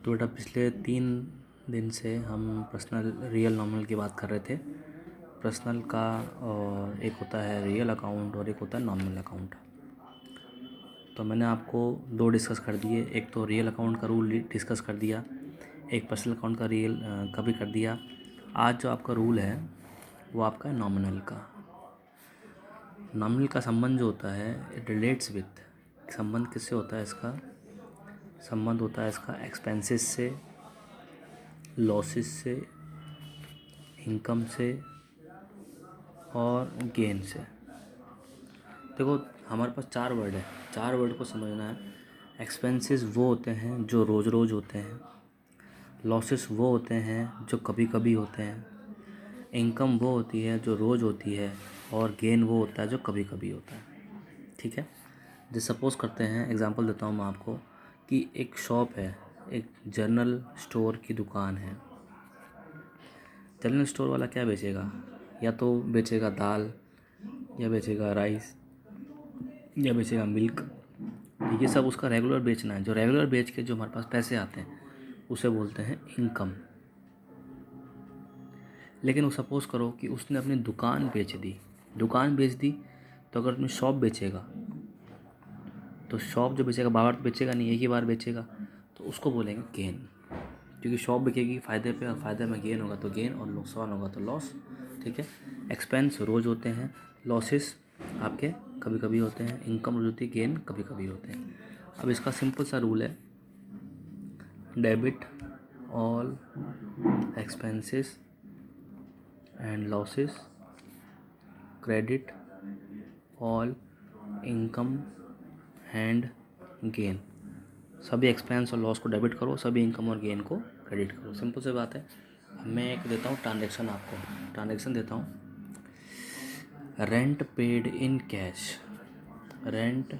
तो बेटा पिछले 3 दिन से हम पर्सनल रियल नॉमिनल की बात कर रहे थे। पर्सनल का और एक होता है रियल अकाउंट और एक होता है नॉमिनल अकाउंट। तो मैंने आपको 2 डिस्कस कर दिए, एक तो रियल अकाउंट का रूल डिस्कस कर दिया, एक पर्सनल अकाउंट का रियल का भी कर दिया। आज जो आपका रूल है वो आपका है नॉमिनल का। नॉमिनल का संबंध जो होता है इट रिलेट्स विथ, संबंध किससे होता है इसका? संबंध होता है इसका एक्सपेंसेस से, लॉसेस से, इनकम से और गेन से। देखो हमारे पास 4 वर्ड है, 4 वर्ड को समझना है। एक्सपेंसेस वो होते हैं जो रोज़ रोज़ होते हैं, लॉसेस वो होते हैं जो कभी कभी होते हैं, इनकम वो होती है जो रोज़ होती है और गेन वो होता है जो कभी कभी होता है। ठीक है। जैसे सपोज़ करते हैं, एग्जांपल देता हूँ मैं आपको कि एक शॉप है, एक जनरल स्टोर की दुकान है। जनरल स्टोर वाला क्या बेचेगा? या तो बेचेगा दाल, या बेचेगा राइस, या बेचेगा मिल्क। ये सब उसका रेगुलर बेचना है। जो रेगुलर बेच के जो हमारे पास पैसे आते हैं उसे बोलते हैं इनकम। लेकिन वो सपोज़ करो कि उसने अपनी दुकान बेच दी। दुकान बेच दी तो अगर अपनी शॉप बेचेगा तो शॉप जो बेचेगा बार बार तो बेचेगा नहीं, एक ही बार बेचेगा, तो उसको बोलेंगे गेन। क्योंकि शॉप बिकेगी फ़ायदे पे, और फ़ायदे में गेन होगा तो गेन, और नुकसान होगा तो लॉस। ठीक है। एक्सपेंस रोज़ होते हैं, लॉसेस आपके कभी कभी होते हैं, इनकम रोज होती है, गेन कभी कभी होते हैं। अब इसका सिंपल सा रूल है, debit all expenses and losses, credit all income and gain. सभी एक्सपेंस और लॉस को डेबिट करो, सभी इनकम और गेन को क्रेडिट करो। सिंपल सी बात है। अब मैं एक देता हूँ ट्रांजेक्शन, आपको ट्रांजेक्शन देता हूँ। Rent paid in cash, rent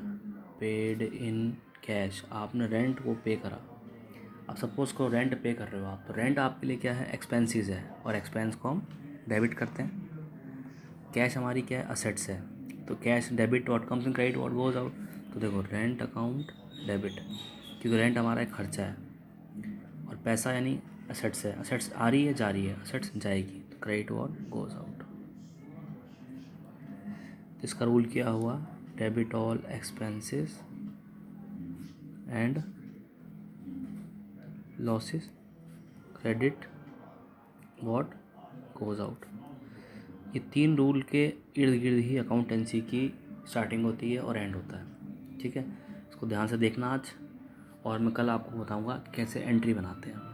paid in cash, आपने रेंट को पे करा। अब सपोज़ करो रेंट पे कर रहे हो आप, तो रेंट आपके लिए क्या है? एक्सपेंसेस है, और एक्सपेंस को हम डेबिट करते हैं। कैश हमारी क्या है? असेट्स है। तो cash debit what comes in, credit what goes out. तो देखो रेंट अकाउंट डेबिट, क्योंकि रेंट हमारा एक खर्चा है और पैसा यानी असेट्स है। असेट्स आ रही है, जा रही है, असेट्स जाएगी, तो क्रेडिट व्हाट गोज आउट। इसका रूल क्या हुआ? Debit all expenses and losses, credit what goes out. ये 3 रूल के इर्द गिर्द ही अकाउंटेंसी की स्टार्टिंग होती है और एंड होता है। ठीक है। इसको ध्यान से देखना आज, और मैं कल आपको बताऊंगा कैसे एंट्री बनाते हैं।